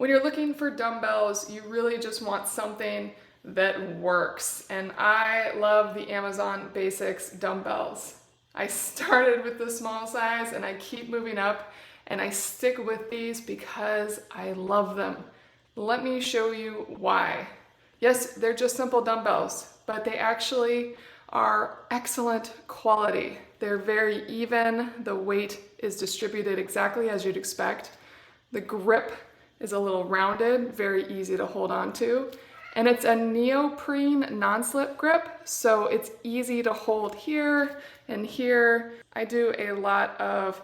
When you're looking for dumbbells, you really just want something that works. And I love the Amazon Basics dumbbells. I started with the small size and I keep moving up, and I stick with these because I love them. Let me show you why. Yes, they're just simple dumbbells, but they actually are excellent quality. They're very even. The weight is distributed exactly as you'd expect. The grip is a little rounded, very easy to hold on to. And it's a neoprene non-slip grip, so it's easy to hold here and here. I do a lot of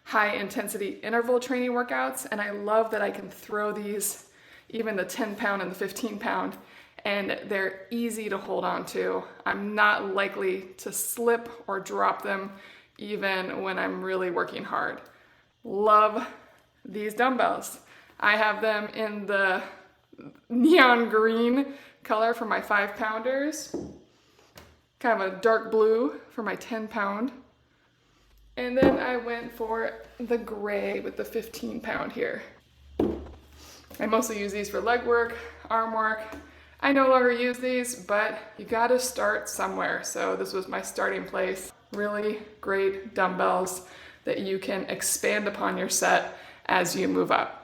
high intensity interval training workouts, and I love that I can throw these, even the 10 pound and the 15 pound, and they're easy to hold on to. I'm not likely to slip or drop them even when I'm really working hard. Love these dumbbells. I have them in the neon green color for my 5 pounders, kind of a dark blue for my 10 pound. And then I went for the gray with the 15 pound here. I mostly use these for leg work, arm work. I no longer use these, but you gotta start somewhere. So this was my starting place. Really great dumbbells that you can expand upon your set as you move up.